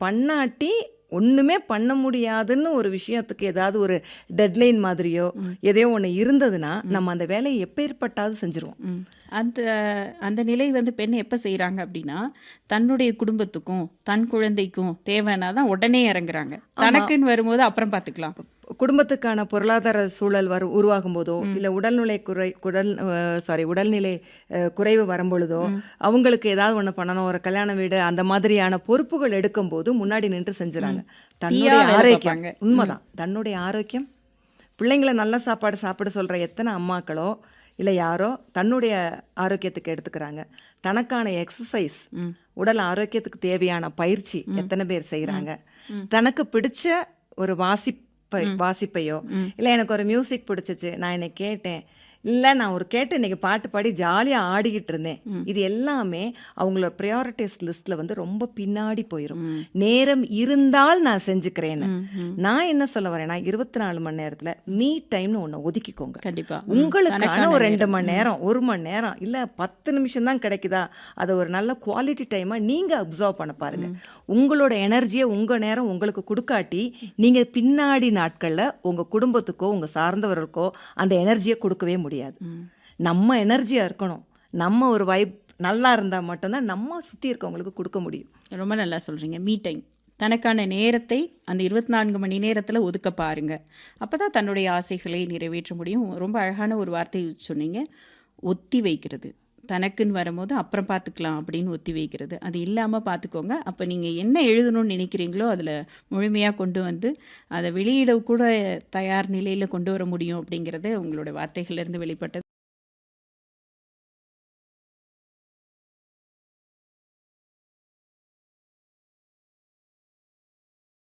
பண்ணாட்டி ஒண்ணுமே பண்ண முடியாதுன்னு ஒரு விஷயத்துக்கு ஏதாவது ஒரு டெட்லைன் மாதிரியோ எதையோ ஒண்ணு இருந்ததுன்னா நம்ம அந்த வேலையை எப்பேற்பட்டாவது செஞ்சுருவோம். ம். அந்த அந்த நிலை வந்து பெண் எப்போ செய்கிறாங்க அப்படின்னா, தன்னுடைய குடும்பத்துக்கும் தன் குழந்தைக்கும் தேவைன்னா தான் உடனே இறங்குறாங்க. ஆமா. தனக்குன்னு வரும்போது அப்புறம் பார்த்துக்கலாம். குடும்பத்துக்கான பொருளாதார சூழல் உருவாகும் போதோ இல்ல உடல்நிலை குறைவு வரும்பொழுதோ அவங்களுக்கு ஏதாவது ஒண்ணு பண்ணணும், ஒரு கல்யாண வீடு அந்த மாதிரியான பொறுப்புகள் எடுக்கும் போது முன்னாடி நின்று செஞ்சுறாங்க. தீயா தன்னுடைய வேலை ஆரோக்கியம் பார்ப்பாங்க. உண்மைதான். தன்னுடைய ஆரோக்கியம், பிள்ளைங்களை நல்ல சாப்பாடு சாப்பிட சொல்ற எத்தனை அம்மாக்களோ இல்லை யாரோ தன்னுடைய ஆரோக்கியத்துக்கு எடுத்துக்கிறாங்க. தனக்கான எக்ஸசைஸ், உடல் ஆரோக்கியத்துக்கு தேவையான பயிற்சி எத்தனை பேர் செய்கிறாங்க. தனக்கு பிடிச்ச ஒரு வாசிப்பையோ இல்லை எனக்கு ஒரு மியூசிக் பிடிச்சிச்சு நான் இன்னைக்கு கேட்டேன், இல்லை நான் கேட்டு இன்னைக்கு பாட்டு பாடி ஜாலியாக ஆடிக்கிட்டு இருந்தேன், இது எல்லாமே அவங்களோட ப்ரையாரிட்டிஸ் லிஸ்ட்ல வந்து ரொம்ப பின்னாடி போயிடும். நேரம் இருந்தால் நான் செஞ்சுக்கிறேன்னு. நான் என்ன சொல்ல வரேன்னா 24 மணி நேரத்தில் மீ டைம்னு ஒன்று ஒதுக்கிக்கோங்க. கண்டிப்பா. உங்களுக்கான தனக்கான ஒரு 2 நேரம். மணி நேரம் 1 மணி நேரம் இல்லை 10 நிமிஷம் தான் கிடைக்குதா, அதை ஒரு நல்ல குவாலிட்டி டைமாக நீங்கள் அப்சர்வ் பண்ண பாருங்க. உங்களோட எனர்ஜியை உங்கள் நேரம் உங்களுக்கு கொடுக்காட்டி நீங்கள் பின்னாடி நாட்களில் உங்கள் குடும்பத்துக்கோ உங்கள் சார்ந்தவர்களுக்கோ அந்த எனர்ஜியை கொடுக்கவே முடியாது. நம்ம எனர்ஜியாக இருக்கணும். நம்ம ஒரு வைப் நல்லா இருந்தால் மட்டும்தான் நம்ம சுற்றி இருக்கவங்களுக்கு கொடுக்க முடியும். ரொம்ப நல்லா சொல்கிறீங்க. மீ டைம், தனக்கான நேரத்தை அந்த 24 மணி நேரத்தில் ஒதுக்க பாருங்க. அப்போ தான் தன்னுடைய ஆசைகளை நிறைவேற்ற முடியும். ரொம்ப அழகான ஒரு வார்த்தை சொன்னீங்க, ஒத்தி வைக்கிறது. தனக்குன்னு வரும்போது அப்புறம் பார்த்துக்கலாம் அப்படின்னு ஒத்தி வைக்கிறது. அது இல்லாமல் பார்த்துக்கோங்க. அப்போ நீங்கள் என்ன எழுதணும்னு நினைக்கிறீங்களோ அதில் முழுமையாக கொண்டு வந்து அதை வெளியிட கூட தயார் நிலையில் கொண்டு வர முடியும் அப்படிங்கிறது உங்களோட வார்த்தைகள்லேருந்து வெளிப்பட்டது.